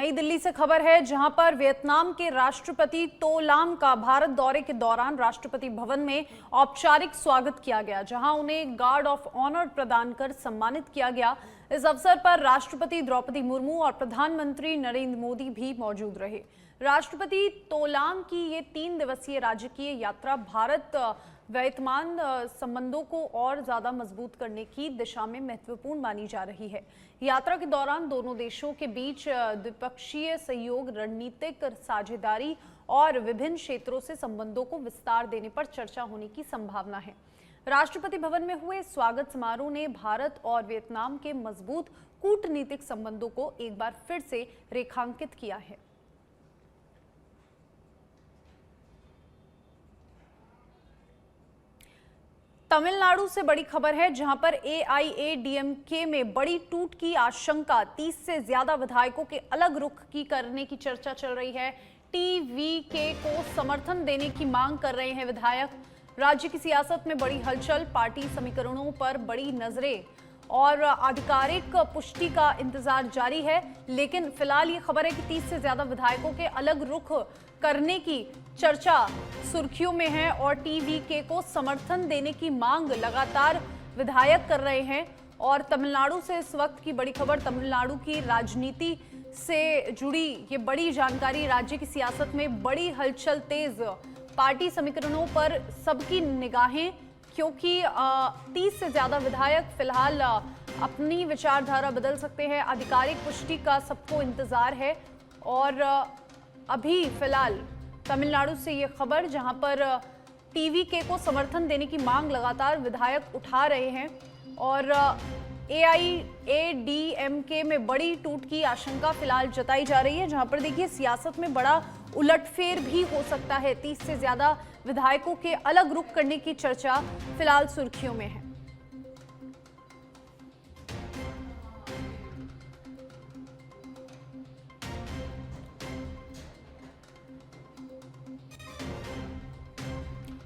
नई दिल्ली से खबर है, जहां पर वियतनाम के राष्ट्रपति तो लाम का भारत दौरे के दौरान राष्ट्रपति भवन में औपचारिक स्वागत किया गया, जहां उन्हें गार्ड ऑफ ऑनर प्रदान कर सम्मानित किया गया। इस अवसर पर राष्ट्रपति द्रौपदी मुर्मू और प्रधानमंत्री नरेंद्र मोदी भी मौजूद रहे। राष्ट्रपति तोलाम की ये 3 दिवसीय राजकीय यात्रा भारत वियतनाम संबंधों को और ज्यादा मजबूत करने की दिशा में महत्वपूर्ण मानी जा रही है। यात्रा के दौरान दोनों देशों के बीच द्विपक्षीय सहयोग, रणनीतिक साझेदारी और विभिन्न क्षेत्रों से संबंधों को विस्तार देने पर चर्चा होने की संभावना है। राष्ट्रपति भवन में हुए स्वागत समारोह ने भारत और वियतनाम के मजबूत कूटनीतिक संबंधों को एक बार फिर से रेखांकित किया है। तमिलनाडु से बड़ी खबर है, जहां पर एआईएडीएमके में बड़ी टूट की आशंका। 30 से ज्यादा विधायकों के अलग रुख की करने की चर्चा चल रही है। टीवीके को समर्थन देने की मांग कर रहे हैं विधायक। राज्य की सियासत में बड़ी हलचल, पार्टी समीकरणों पर बड़ी नजरें और आधिकारिक पुष्टि का इंतजार जारी है। लेकिन फिलहाल ये खबर है कि 30 से ज्यादा विधायकों के अलग रुख करने की चर्चा सुर्खियों में है और टीवीके को समर्थन देने की मांग लगातार विधायक कर रहे हैं। और तमिलनाडु से इस वक्त की बड़ी खबर, तमिलनाडु की राजनीति से जुड़ी ये बड़ी जानकारी। राज्य की सियासत में बड़ी हलचल तेज, पार्टी समीकरणों पर सबकी निगाहें, क्योंकि 30 से ज्यादा विधायक फिलहाल अपनी विचारधारा बदल सकते हैं। आधिकारिक पुष्टि का सबको इंतजार है। और अभी फिलहाल तमिलनाडु से ये खबर, जहां पर टीवीके को समर्थन देने की मांग लगातार विधायक उठा रहे हैं और एआईएडीएमके में बड़ी टूट की आशंका फिलहाल जताई जा रही है, जहां पर देखिए सियासत में बड़ा उलटफेर भी हो सकता है। 30 से ज्यादा विधायकों के अलग रुख करने की चर्चा फिलहाल सुर्खियों में है।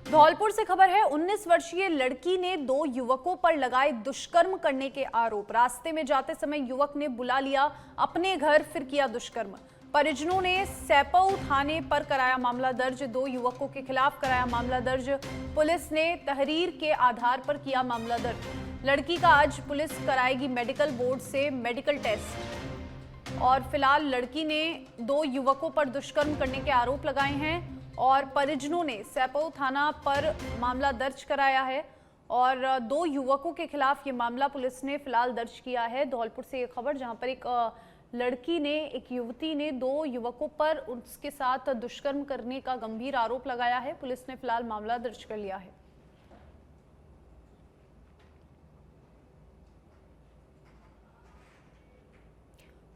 धौलपुर से खबर है, 19 वर्षीय लड़की ने 2 युवकों पर लगाए दुष्कर्म करने के आरोप। रास्ते में जाते समय युवक ने बुला लिया अपने घर, फिर किया दुष्कर्म। परिजनों ने सैपऊ थाने पर कराया मामला दर्ज। 2 युवकों के खिलाफ कराया मामला दर्ज। पुलिस ने तहरीर के आधार पर किया मामला दर्ज। लड़की का आज पुलिस कराएगी मेडिकल बोर्ड से मेडिकल टेस्ट। और फिलहाल लड़की ने 2 युवकों पर दुष्कर्म करने के आरोप लगाए हैं और परिजनों ने सैपऊ थाना पर मामला दर्ज कराया है और 2 युवकों के खिलाफ ये मामला पुलिस ने फिलहाल दर्ज किया है। धौलपुर से ये खबर, जहां पर एक युवती ने 2 युवकों पर उसके साथ दुष्कर्म करने का गंभीर आरोप लगाया है। पुलिस ने फिलहाल मामला दर्ज कर लिया है।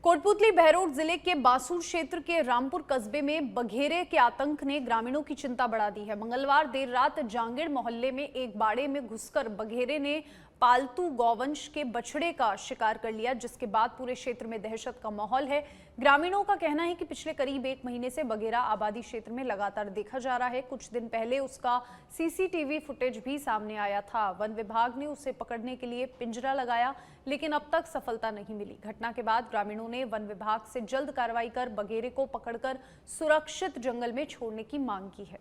कोटपुतली बहरोड जिले के बासूर क्षेत्र के रामपुर कस्बे में बघेरे के आतंक ने ग्रामीणों की चिंता बढ़ा दी है। मंगलवार देर रात जांगीड़ मोहल्ले में एक बाड़े में घुसकर बघेरे ने पालतू गौवंश के बछड़े का शिकार कर लिया, जिसके बाद पूरे क्षेत्र में दहशत का माहौल है। ग्रामीणों का कहना है कि पिछले करीब 1 महीने से बघेरा आबादी क्षेत्र में लगातार देखा जा रहा है। कुछ दिन पहले उसका सीसीटीवी फुटेज भी सामने आया था। वन विभाग ने उसे पकड़ने के लिए पिंजरा लगाया, लेकिन अब तक सफलता नहीं मिली। घटना के बाद ग्रामीणों ने वन विभाग से जल्द कार्रवाई कर बघेरे को पकड़कर सुरक्षित जंगल में छोड़ने की मांग की है।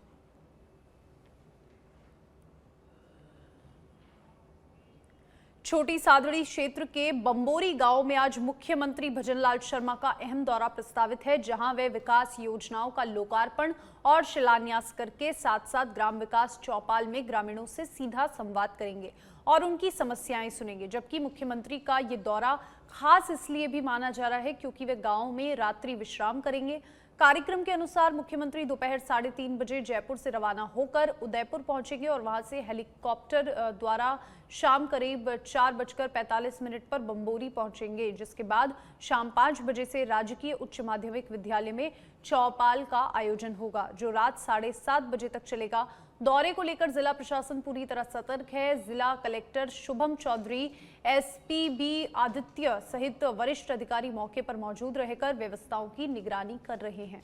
छोटी सादड़ी क्षेत्र के बंबोरी गांव में आज मुख्यमंत्री भजनलाल शर्मा का अहम दौरा प्रस्तावित है, जहां वे विकास योजनाओं का लोकार्पण और शिलान्यास करके साथ साथ ग्राम विकास चौपाल में ग्रामीणों से सीधा संवाद करेंगे और उनकी समस्याएं सुनेंगे। जबकि मुख्यमंत्री का ये दौरा खास इसलिए भी माना जा रहा है क्योंकि वे गांव में रात्रि विश्राम करेंगे। कार्यक्रम के अनुसार मुख्यमंत्री दोपहर 3:30 बजे जयपुर से रवाना होकर उदयपुर पहुंचेंगे और वहां से हेलीकॉप्टर द्वारा शाम करीब 4:45 पर बंबोरी पहुंचेंगे, जिसके बाद शाम 5 बजे से राजकीय उच्च माध्यमिक विद्यालय में चौपाल का आयोजन होगा, जो रात 7:30 बजे तक चलेगा। दौरे को लेकर जिला प्रशासन पूरी तरह सतर्क है। जिला collector Shubham Chaudhary, SP B Aditya सहित वरिष्ठ अधिकारी मौके पर मौजूद रहकर व्यवस्थाओं की निगरानी कर रहे हैं।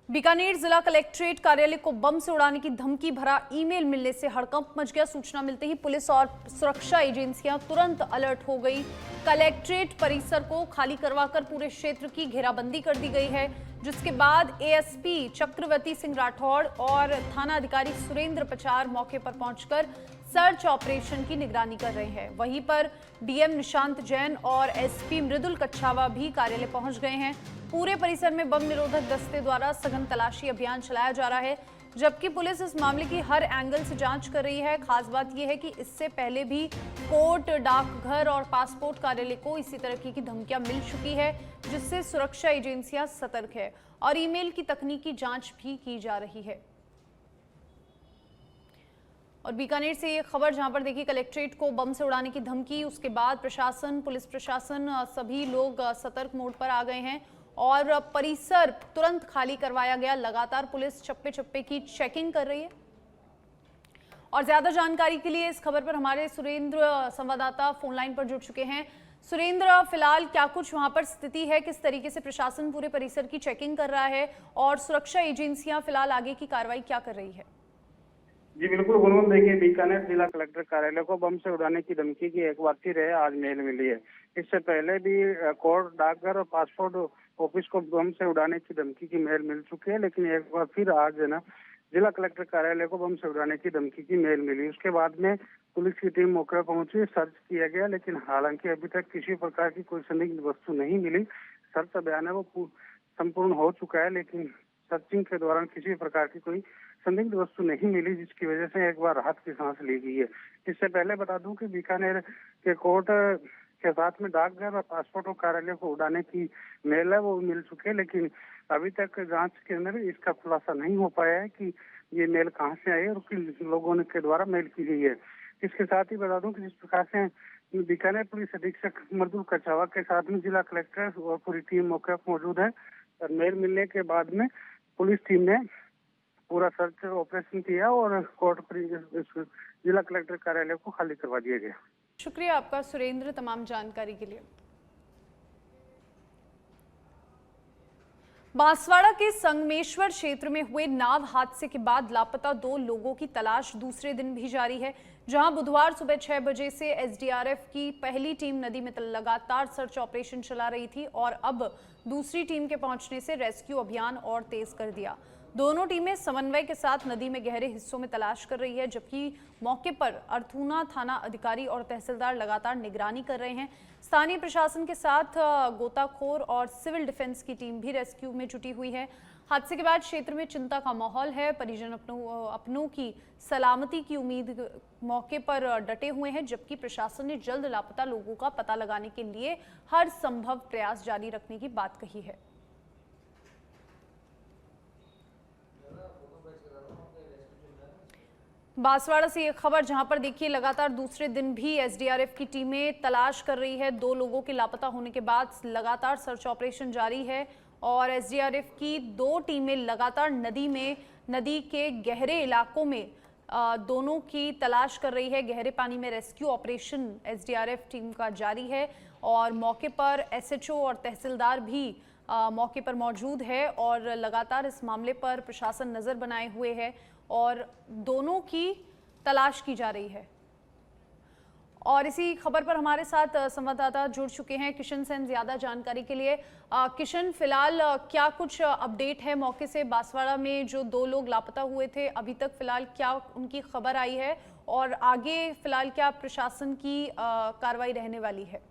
बीकानेर जिला कलेक्ट्रेट कार्यालय को बम से उड़ाने की धमकी भरा ईमेल मिलने से हड़कंप मच गया। सूचना मिलते ही पुलिस और सुरक्षा एजेंसियां तुरंत अलर्ट हो गई। कलेक्ट्रेट परिसर को खाली करवाकर पूरे क्षेत्र की घेराबंदी कर दी गई है, जिसके बाद एएसपी चक्रवर्ती सिंह राठौड़ और थाना अधिकारी सुरेंद्र पचार मौके पर पहुंचकर सर्च ऑपरेशन की निगरानी कर रहे हैं। वहीं पर डीएम निशांत जैन और एसपी मृदुल कच्छावा भी कार्यालय पहुंच गए हैं। पूरे परिसर में बम निरोधक दस्ते द्वारा सघन तलाशी अभियान चलाया जा रहा है, जबकि पुलिस इस मामले की हर एंगल से जांच कर रही है। खास बात यह है कि इससे पहले भी कोर्ट, डाकघर और पासपोर्ट कार्यालय को इसी तरह की धमकियां मिल चुकी है, जिससे सुरक्षा एजेंसियां सतर्क है और ईमेल की तकनीकी जांच भी की जा रही है। और बीकानेर से ये खबर, जहां पर देखिए कलेक्ट्रेट को बम से उड़ाने की धमकी, उसके बाद प्रशासन, पुलिस प्रशासन सभी लोग सतर्क मोड पर आ गए हैं और परिसर तुरंत खाली करवाया गया। लगातार पुलिस चप्पे चप्पे की चेकिंग कर रही है। और ज्यादा जानकारी के लिए इस खबर पर हमारे सुरेंद्र संवाददाता फोन लाइन पर जुड़ चुके हैं। सुरेंद्र, फिलहाल क्या कुछ वहां पर स्थिति है, किस तरीके से प्रशासन पूरे परिसर की चेकिंग कर रहा है और सुरक्षा एजेंसियां फिलहाल आगे की कार्रवाई क्या कर रही है? जी बिल्कुल गुनगुन, देखिए बीकानेर जिला कलेक्टर कार्यालय को बम से उड़ाने की धमकी की एक बार फिर आज मेल मिली है। इससे पहले भी कोर्ट, डाकघर और पासपोर्ट ऑफिस को बम से उड़ाने की धमकी की मेल मिल चुकी है, लेकिन एक बार फिर आज है ना जिला कलेक्टर कार्यालय को बम से उड़ाने की धमकी की मेल मिली। उसके बाद में पुलिस की टीम मौके पर पहुंची, सर्च किया गया, लेकिन हालांकि अभी तक किसी प्रकार की कोई संदिग्ध वस्तु नहीं मिली। सर्च अभियान है वो संपूर्ण हो चुका है, लेकिन सर्चिंग के दौरान किसी प्रकार की कोई संदिग्ध वस्तु नहीं मिली, जिसकी वजह से एक बार राहत की सांस ली गई है। इससे पहले बता दूं कि बीकानेर के कोर्ट के साथ में डाकघर और पासपोर्ट कार्यालय को उड़ाने की मेल है वो मिल चुके हैं, लेकिन अभी तक जांच के अंदर इसका खुलासा नहीं हो पाया है कि ये मेल कहां से आई है और किन लोगों ने के द्वारा मेल की गई है। इसके साथ ही बता दूं कि जिस प्रकार से बीकानेर पुलिस अधीक्षक मृदुल कच्छावा के साथ में जिला कलेक्टर और पूरी टीम मौके पर मौजूद है। और मेल मिलने के बाद में पुलिस टीम ने पूरा सर्च ऑपरेशन किया और कोर्ट जिला कलेक्टर कार्यालय को खाली करवा दिया गया। शुक्रिया आपका सुरेंद्र तमाम जानकारी के लिए। बांसवाड़ा के संगमेश्वर क्षेत्र में हुए नाव हादसे के बाद लापता 2 लोगों की तलाश दूसरे दिन भी जारी है। जहां बुधवार सुबह 6 बजे से एसडीआरएफ की पहली टीम नदी में लगातार सर्च ऑपरेशन चला रही थी और अब दूसरी टीम के पहुंचने से रेस्क्यू अभियान और तेज कर दिया। दोनों टीमें समन्वय के साथ नदी में गहरे हिस्सों में तलाश कर रही है, जबकि मौके पर अर्थूना थाना अधिकारी और तहसीलदार लगातार निगरानी कर रहे हैं। स्थानीय प्रशासन के साथ गोताखोर और सिविल डिफेंस की टीम भी रेस्क्यू में जुटी हुई है। हादसे के बाद क्षेत्र में चिंता का माहौल है। परिजन अपनों की सलामती की उम्मीद मौके पर डटे हुए हैं, जबकि प्रशासन ने जल्द लापता लोगों का पता लगाने के लिए हर संभव प्रयास जारी रखने की बात कही है। बांसवाड़ा से ये खबर, जहां पर देखिए लगातार दूसरे दिन भी एसडीआरएफ की टीमें तलाश कर रही है। 2 लोगों के लापता होने के बाद लगातार सर्च ऑपरेशन जारी है और एसडीआरएफ की 2 टीमें लगातार नदी के गहरे इलाकों में दोनों की तलाश कर रही है। गहरे पानी में रेस्क्यू ऑपरेशन एसडीआरएफ टीम का जारी है और मौके पर एसएचओ और तहसीलदार भी मौके पर मौजूद है और लगातार इस मामले पर प्रशासन नजर बनाए हुए है और दोनों की तलाश की जा रही है। और इसी खबर पर हमारे साथ संवाददाता जुड़ चुके हैं किशन सेन ज्यादा जानकारी के लिए। किशन, फिलहाल क्या कुछ अपडेट है मौके से? बांसवाड़ा में जो 2 लोग लापता हुए थे, अभी तक फिलहाल क्या उनकी खबर आई है और आगे फिलहाल क्या प्रशासन की कार्रवाई रहने वाली है?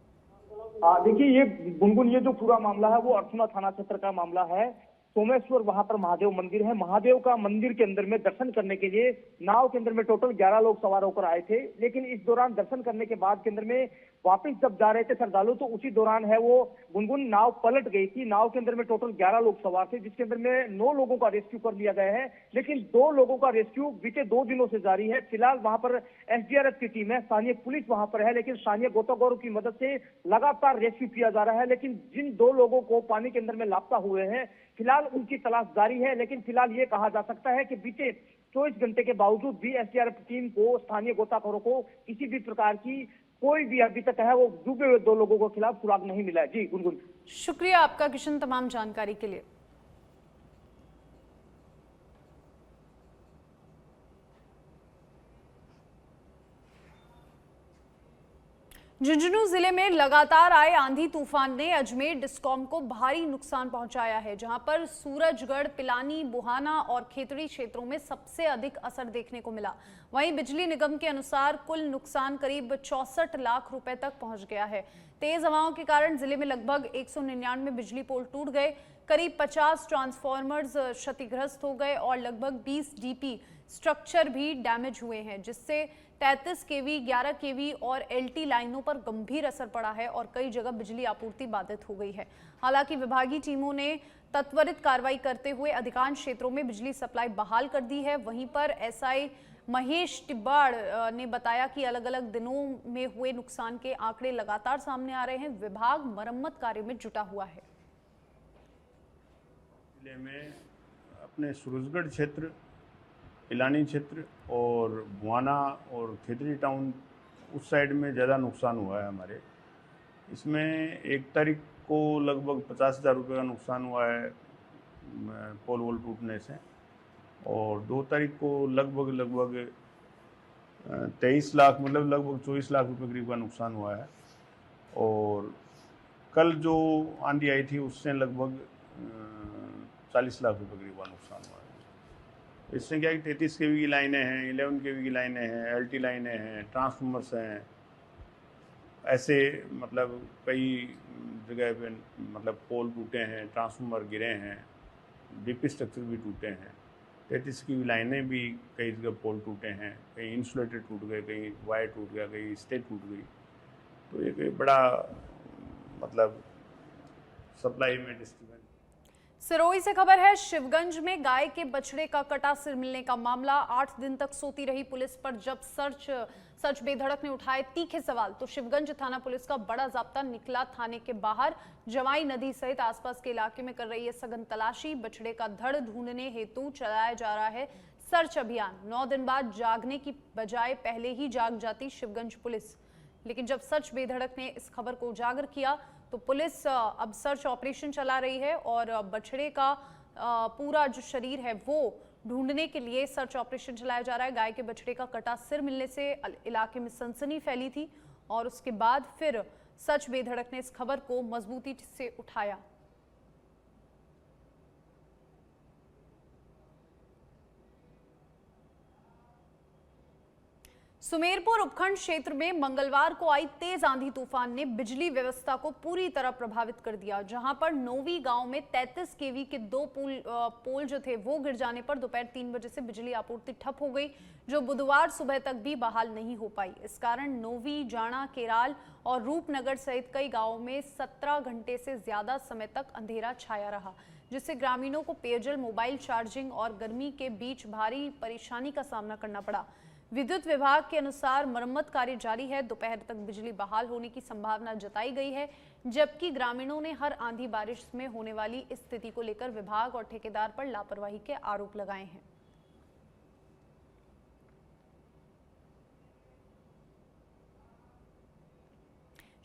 देखिए ये गुनगुन, ये जो पूरा मामला है वो अर्थूना थाना क्षेत्र का मामला है। सोमेश्वर वहां पर महादेव मंदिर है। महादेव का मंदिर के अंदर में दर्शन करने के लिए नाव के अंदर में टोटल 11 लोग सवार होकर आए थे, लेकिन इस दौरान दर्शन करने के बाद के अंदर में वापस जब जा रहे थे श्रद्धालु, तो उसी दौरान है वो गुनगुन नाव पलट गई थी। नाव के अंदर में टोटल 11 लोग सवार थे, जिसके अंदर में 9 लोगों का रेस्क्यू कर लिया गया है, लेकिन 2 लोगों का रेस्क्यू बीते 2 दिनों से जारी है। फिलहाल वहां पर एसडीआरएफ की टीम है, स्थानीय पुलिस वहां पर है, लेकिन स्थानीय गोताखोरों की मदद से लगातार रेस्क्यू किया जा रहा है। लेकिन जिन 2 लोगों को पानी के अंदर में लापता हुए हैं, फिलहाल उनकी तलाश जारी है। लेकिन फिलहाल ये कहा जा सकता है कि बीते 24 घंटे के बावजूद भी एसडीआरएफ टीम को, स्थानीय गोताखोरों को किसी भी प्रकार की कोई भी अभी तक है वो डूबे हुए 2 लोगों के खिलाफ सुराग नहीं मिला है। जी गुनगुन, शुक्रिया आपका किशन तमाम जानकारी के लिए। झुंझुनू जिले में लगातार आए आंधी तूफान ने अजमेर डिस्कॉम को भारी नुकसान पहुंचाया है, जहां पर सूरजगढ़, पिलानी, बुहाना और खेतड़ी क्षेत्रों में सबसे अधिक असर देखने को मिला। वहीं बिजली निगम के अनुसार कुल नुकसान करीब 64 लाख रुपए तक पहुंच गया है। तेज हवाओं के कारण जिले में लगभग 199 बिजली पोल टूट गए, करीब 50 ट्रांसफार्मर्स क्षतिग्रस्त हो गए और लगभग 20 डीपी स्ट्रक्चर भी डैमेज हुए हैं, जिससे 33 केवी, 11 केवी और एलटी लाइनों पर गंभीर असर पड़ा है और कई जगह बिजली आपूर्ति बाधित हो गई है। हालांकि विभागीय टीमों ने त्वरित कार्रवाई करते हुए अधिकांश क्षेत्रों में बिजली सप्लाई बहाल कर दी है। वहीं पर एसआई महेश टिब्बाड़ ने बताया कि अलग अलग दिनों में हुए नुकसान के आंकड़े लगातार सामने आ रहे हैं। विभाग मरम्मत कार्य में जुटा हुआ है। जिले में अपने सूरजगढ़ क्षेत्र, पिलानी क्षेत्र और बुआना और खेतड़ी टाउन उस साइड में ज़्यादा नुकसान हुआ है हमारे। इसमें 1 तारीख को लगभग 50,000 रुपये का नुकसान हुआ है पोल वोल टूटने से, और 2 तारीख को लगभग 23 लाख, मतलब लगभग 24 लाख रुपये करीब का नुकसान हुआ है। और कल जो आंधी आई थी उससे लगभग 40 लाख रुपये करीब का नुकसान हुआ है। इससे क्या है कि 33 केवी की लाइनें हैं, 11 केवी की लाइनें हैं, एलटी लाइनें हैं, ट्रांसफार्मर्स हैं, ऐसे मतलब कई जगह पे मतलब पोल टूटे हैं, ट्रांसफार्मर गिरे हैं, डीपी स्ट्रक्चर भी टूटे हैं, 33 की लाइनें भी कई जगह पोल टूटे हैं, कहीं इंसुलेटेड टूट गए, कहीं वायर टूट गया, कहीं स्टे टूट गई। तो ये कोई बड़ा मतलब सप्लाई में डिस्टर्बेंस। सिरोही से खबर है, शिवगंज में गाय के बछड़े का कटा सिर मिलने का मामला। 8 दिन तक सोती रही पुलिस पर जब सर्च बेधड़क ने उठाए तीखे सवाल, तो शिवगंज थाना पुलिस का बड़ा जाब्ता निकला थाने के बाहर। जवाई नदी सहित आसपास के इलाके में कर रही है सघन तलाशी। बछड़े का धड़ ढूंढने हेतु चलाया जा रहा है सर्च अभियान। 9 दिन बाद जागने की बजाय पहले ही जाग जाती शिवगंज पुलिस, लेकिन जब सर्च बेधड़क ने इस खबर को उजागर किया तो पुलिस अब सर्च ऑपरेशन चला रही है और बछड़े का पूरा जो शरीर है वो ढूंढने के लिए सर्च ऑपरेशन चलाया जा रहा है। गाय के बछड़े का कटा सिर मिलने से इलाके में सनसनी फैली थी और उसके बाद फिर सर्च बेधड़क ने इस खबर को मजबूती से उठाया। सुमेरपुर उपखंड क्षेत्र में मंगलवार को आई तेज आंधी तूफान ने बिजली व्यवस्था को पूरी तरह प्रभावित कर दिया, जहां पर नोवी गांव में 33 केवी के 2 पोल जो थे वो गिर जाने पर दोपहर 3 बजे से बिजली आपूर्ति ठप हो गई, जो बुधवार सुबह तक भी बहाल नहीं हो पाई। इस कारण नोवी, जाना, केराल और रूपनगर सहित कई गाँवों में 17 घंटे से ज्यादा समय तक अंधेरा छाया रहा, जिससे ग्रामीणों को पेयजल, मोबाइल चार्जिंग और गर्मी के बीच भारी परेशानी का सामना करना पड़ा। विद्युत विभाग के अनुसार मरम्मत कार्य जारी है। दोपहर तक बिजली बहाल होने की संभावना जताई गई है, जबकि ग्रामीणों ने हर आंधी बारिश में होने वाली इस स्थिति को लेकर विभाग और ठेकेदार पर लापरवाही के आरोप लगाए हैं।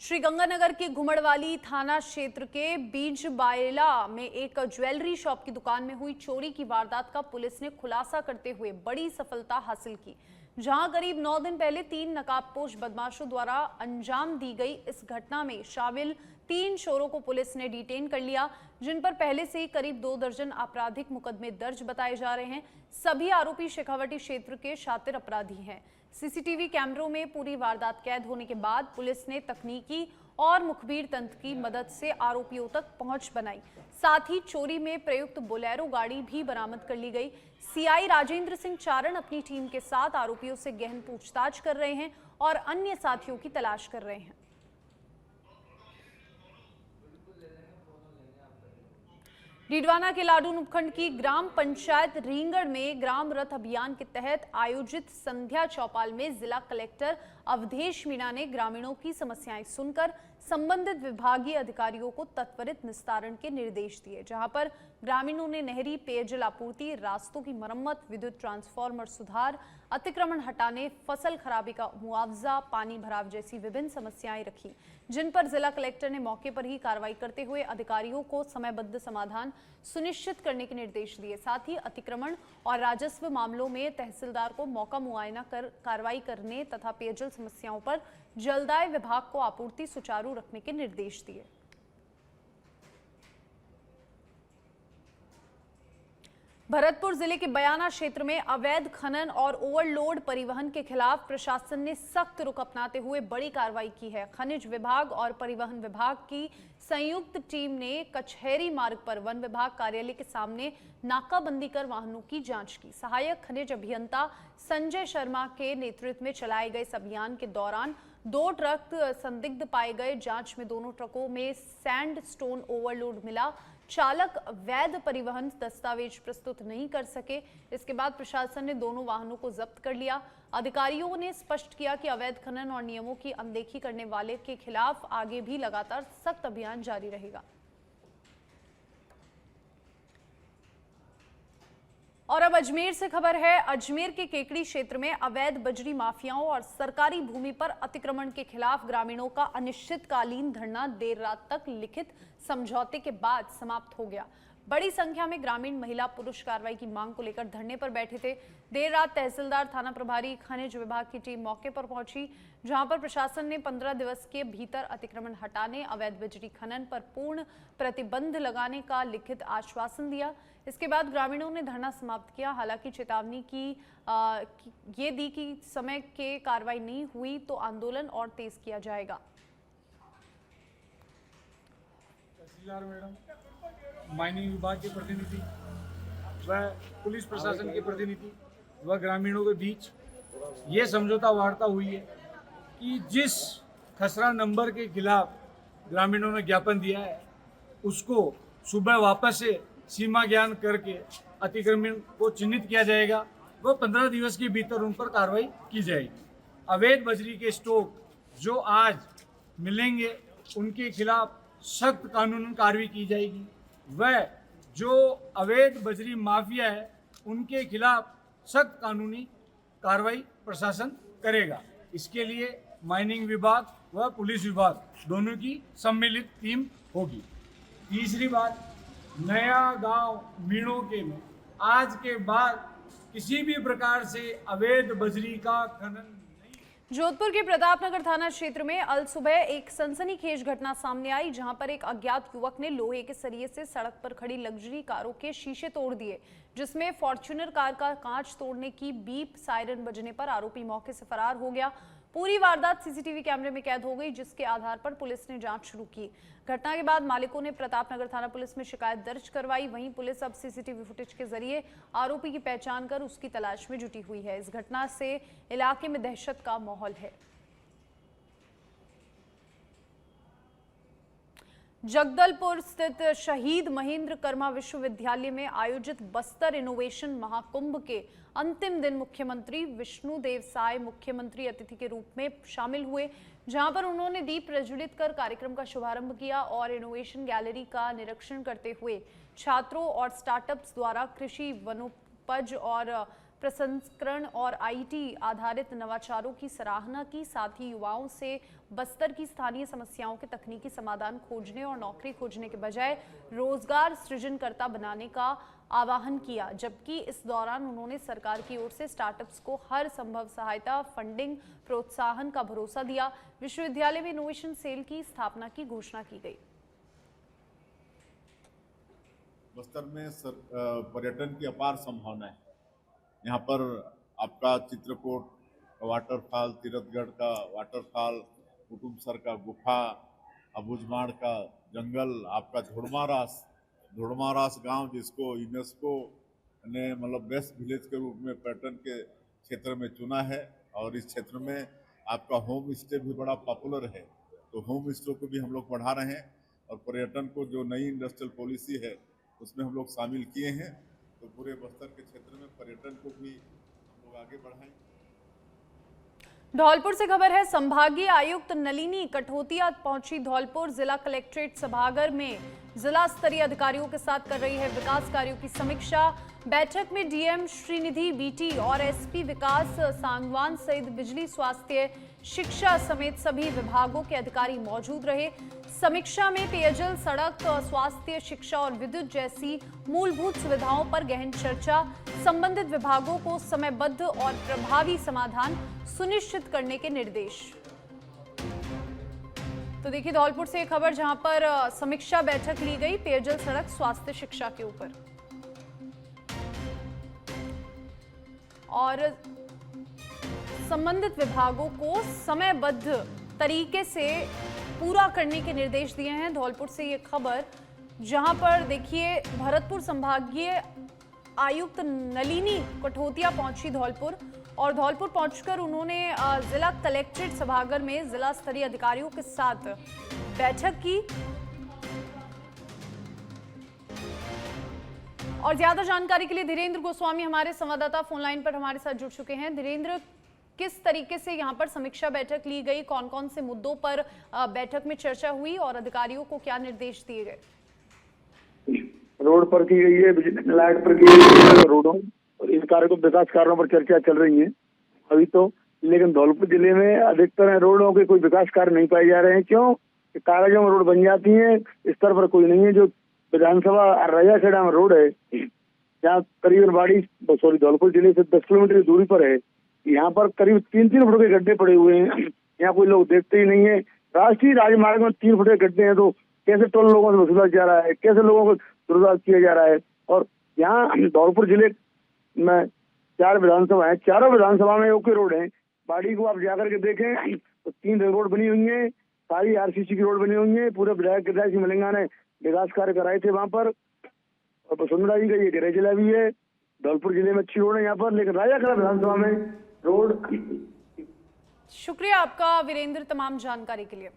श्रीगंगानगर के घुमड़वाली थाना क्षेत्र के बीजबायला में एक ज्वेलरी शॉप की दुकान में हुई चोरी की वारदात का पुलिस ने खुलासा करते हुए बड़ी सफलता हासिल की, जहां करीब 9 दिन पहले 3 नकाबपोश बदमाशों द्वारा अंजाम दी गई इस घटना में शामिल 3 चोरों को पुलिस ने डिटेन कर लिया, जिन पर पहले से ही करीब 2 दर्जन आपराधिक मुकदमे दर्ज बताए जा रहे हैं। सभी आरोपी शेखावटी क्षेत्र के शातिर अपराधी हैं। सीसीटीवी कैमरों में पूरी वारदात कैद होने के बाद पुलिस ने तकनीकी और मुखबिर तंत्र की मदद से आरोपियों तक पहुंच बनाई। साथ ही चोरी में प्रयुक्त बोलेरो गाड़ी भी बरामद कर ली गई। सीआई राजेंद्र सिंह चारण अपनी टीम के साथ आरोपियों से गहन पूछताछ कर रहे हैं और अन्य साथियों की तलाश कर रहे हैं। डीडवाना के लाडून उपखंड की ग्राम पंचायत रींगड़ में ग्राम रथ अभियान के तहत आयोजित संध्या चौपाल में जिला कलेक्टर अवधेश मीणा ने ग्रामीणों की समस्याएं सुनकर संबंधित विभागीय अधिकारियों को त्वरित निस्तारण के निर्देश दिए, जहां पर ग्रामीणों ने नहरी पेयजल आपूर्ति, रास्तों की मरम्मत, विद्युत ट्रांसफार्मर सुधार, अतिक्रमण हटाने, फसल खराबी का मुआवजा, पानी भराव जैसी विभिन्न समस्याएं रखी, जिन पर जिला कलेक्टर ने मौके पर ही कार्रवाई करते हुए अधिकारियों को समयबद्ध समाधान सुनिश्चित करने के निर्देश दिए। साथ ही अतिक्रमण और राजस्व मामलों में तहसीलदार को मौका मुआयना कर कार्रवाई करने तथा पेयजल समस्याओं पर जलदाय विभाग को आपूर्ति सुचारू रखने के निर्देश दिए। भरतपुर जिले के बयाना क्षेत्र में अवैध खनन और ओवरलोड परिवहन के खिलाफ प्रशासन ने सख्त रुख अपनाते हुए बड़ी कार्रवाई की है। खनिज विभाग और परिवहन विभाग की संयुक्त टीम ने कचहरी मार्ग पर वन विभाग कार्यालय के सामने नाकाबंदी कर वाहनों की जांच की। सहायक खनिज अभियंता संजय शर्मा के नेतृत्व में चलाए गए इस अभियान के दौरान 2 ट्रक संदिग्ध पाए गए। जांच में दोनों ट्रकों में सैंड स्टोन ओवरलोड मिला। चालक वैध परिवहन दस्तावेज प्रस्तुत नहीं कर सके। इसके बाद प्रशासन ने दोनों वाहनों को जब्त कर लिया। अधिकारियों ने स्पष्ट किया कि अवैध खनन और नियमों की अनदेखी करने वाले के खिलाफ आगे भी लगातार सख्त अभियान जारी रहेगा। और अब अजमेर से खबर है। अजमेर के केकड़ी क्षेत्र में अवैध बजरी माफियाओं और सरकारी भूमि पर अतिक्रमण के खिलाफ ग्रामीणों का अनिश्चितकालीन धरना देर रात तक लिखित समझौते के बाद समाप्त हो गया। बड़ी संख्या में ग्रामीण महिला पुरुष कार्रवाई की मांग को लेकर धरने पर बैठे थे। देर रात तहसीलदार, थाना प्रभारी, खनिज विभाग की टीम मौके पर पहुंची, जहां पर प्रशासन ने 15 दिवस के भीतर अतिक्रमण हटाने, अवैध बजरी खनन पर पूर्ण प्रतिबंध लगाने का लिखित आश्वासन दिया। इसके बाद ग्रामीणों ने धरना समाप्त किया। हालांकि चेतावनी ये दी कि समय के कार्रवाई नहीं हुई तो आंदोलन और तेज किया जाएगा। तहसीलदार मैडम, माइनिंग विभाग के प्रतिनिधि व पुलिस प्रशासन के प्रतिनिधि व ग्रामीणों के बीच ये समझौता वार्ता हुई है कि जिस खसरा नंबर के खिलाफ ग्रामीणों ने ज्ञापन दिया है उसको सुबह वापस से सीमा ज्ञान करके अतिक्रमण को चिन्हित किया जाएगा व 15 दिवस के भीतर उन पर कार्रवाई की जाएगी। अवैध बजरी के स्टॉक जो आज मिलेंगे उनके खिलाफ सख्त कानूनी कार्रवाई की जाएगी व जो अवैध बजरी माफिया है उनके खिलाफ सख्त कानूनी कार्रवाई प्रशासन करेगा। इसके लिए माइनिंग विभाग व पुलिस विभाग दोनों की सम्मिलित टीम होगी। तीसरी बात, नया गांव मीणोके में आज के बाद किसी भी प्रकार से अवैध बजरी का खनन। जोधपुर के प्रतापनगर थाना क्षेत्र में अल सुबह एक सनसनीखेज घटना सामने आई, जहां पर एक अज्ञात युवक ने लोहे के सरिये से सड़क पर खड़ी लग्जरी कारों के शीशे तोड़ दिए, जिसमें फॉर्च्यूनर कार का कांच तोड़ने की बीप सायरन बजने पर आरोपी मौके से फरार हो गया। पूरी वारदात सीसीटीवी कैमरे में कैद हो गई, जिसके आधार पर पुलिस ने जांच शुरू की। घटना के बाद मालिकों ने प्रतापनगर थाना पुलिस में शिकायत दर्ज करवाई। वहीं पुलिस अब सीसीटीवी फुटेज के जरिए आरोपी की पहचान कर उसकी तलाश में जुटी हुई है। इस घटना से इलाके में दहशत का माहौल है। जगदलपुर स्थित शहीद महेंद्र कर्मा विश्वविद्यालय में आयोजित बस्तर इनोवेशन महाकुंभ के अंतिम दिन मुख्यमंत्री विष्णुदेव साय मुख्यमंत्री अतिथि के रूप में शामिल हुए, जहां पर उन्होंने दीप प्रज्वलित कर कार्यक्रम का शुभारंभ किया और इनोवेशन गैलरी का निरीक्षण करते हुए छात्रों और स्टार्टअप्स द्वारा कृषि, वनोपज और प्रसंस्करण और आईटी आधारित नवाचारों की सराहना की। साथ ही युवाओं से बस्तर की स्थानीय समस्याओं के तकनीकी समाधान खोजने और नौकरी खोजने के बजाय रोजगार सृजनकर्ता बनाने का आह्वान किया। जबकि इस दौरान उन्होंने सरकार की ओर से स्टार्टअप्स को हर संभव सहायता, फंडिंग, प्रोत्साहन का भरोसा दिया। विश्वविद्यालय में इनोवेशन सेल की स्थापना की घोषणा की गई। बस्तर में पर्यटन की अपार संभावना है। यहाँ पर आपका चित्रकूट का वाटरफॉल, तीरथगढ़ का वाटरफॉल, कुटुमसर का गुफा, अबुझमाड़ का जंगल, आपका धुड़मारास गांव जिसको यूनेस्को ने मतलब बेस्ट विलेज के रूप में पर्यटन के क्षेत्र में चुना है। और इस क्षेत्र में आपका होम स्टे भी बड़ा पॉपुलर है, तो होम स्टे को भी हम लोग बढ़ा रहे हैं और पर्यटन को जो नई इंडस्ट्रियल पॉलिसी है उसमें हम लोग शामिल किए हैं। तो पूरे बस्तर के क्षेत्र में पर्यटन को भी हम लोग आगे बढ़ाएं। धौलपुर से खबर है। संभागीय आयुक्त नलिनी कठोतिया पहुंची धौलपुर जिला कलेक्ट्रेट सभागार में जिला स्तरीय अधिकारियों के साथ कर रही है विकास कार्यों की समीक्षा। बैठक में डीएम श्रीनिधि बीटी और एसपी विकास सांगवान सहित बिजली, स्वास्थ्य, शिक्षा समेत सभी विभागों के अधिकारी मौजूद रहे। समीक्षा में पेयजल, सड़क, स्वास्थ्य, शिक्षा और विद्युत जैसी मूलभूत सुविधाओं पर गहन चर्चा। संबंधित विभागों को समयबद्ध और प्रभावी समाधान सुनिश्चित करने के निर्देश। तो देखिए धौलपुर से एक खबर जहां पर समीक्षा बैठक ली गई पेयजल, सड़क, स्वास्थ्य, शिक्षा के ऊपर और संबंधित विभागों को समयबद्ध तरीके से पूरा करने के निर्देश दिए हैं। धौलपुर से ये खबर जहां पर देखिए भरतपुर संभागीय आयुक्त नलिनी कठोतिया पहुंची धौलपुर और धौलपुर पहुंचकर उन्होंने जिला कलेक्ट्रेट सभागार में जिला स्तरीय अधिकारियों के साथ बैठक की और ज्यादा जानकारी के लिए धीरेन्द्र गोस्वामी हमारे संवाददाता फोन लाइन पर हमारे साथ जुड़ चुके हैं। धीरेन्द्र, किस तरीके से यहाँ पर समीक्षा बैठक ली गई, कौन कौन से मुद्दों पर बैठक में चर्चा हुई और अधिकारियों को क्या निर्देश दिए गए? रोड पर की गई है, बिजली लाइट पर की गई है, रोडों और इन कार्यों विकास कार्यों पर चर्चा चल रही है अभी तो। लेकिन धौलपुर जिले में अधिकतर रोडों के कोई विकास कार्य नहीं पाए जा रहे हैं। क्यों? कागजों में रोड बन जाती है, स्तर पर कोई नहीं है। जो विधानसभा रैयाखेड़ा में रोड है, जहाँ करीबन धौलपुर जिले से 10 किलोमीटर की दूरी पर है, यहाँ पर करीब 3-3 फुट के गड्ढे पड़े हुए हैं। यहाँ कोई लोग देखते ही नहीं है। राष्ट्रीय राजमार्ग में 3 फुट के गड्ढे हैं, तो कैसे टोल लोगों से वसूला जा रहा है, कैसे लोगों को दुर्व्यवहार किया जा रहा है। और यहाँ धौलपुर जिले में 4 विधानसभा है, चारों विधानसभा में ओके रोड है। बाड़ी को आप जाकर के देखें तो 3 रोड बनी हुई है, सारी आरसीसी की रोड बनी हुई है। पूरे विधायक गिरिराज सिंह मलिंगा ने विकास कार्य कराए थे वहाँ पर और वसुंधरा जी का ये गृह जिला भी है। धौलपुर जिले में अच्छी रोड है यहाँ पर, लेकिन राजाखेड़ा विधानसभा में रोड। शुक्रिया आपका वीरेंद्र तमाम जानकारी के लिए।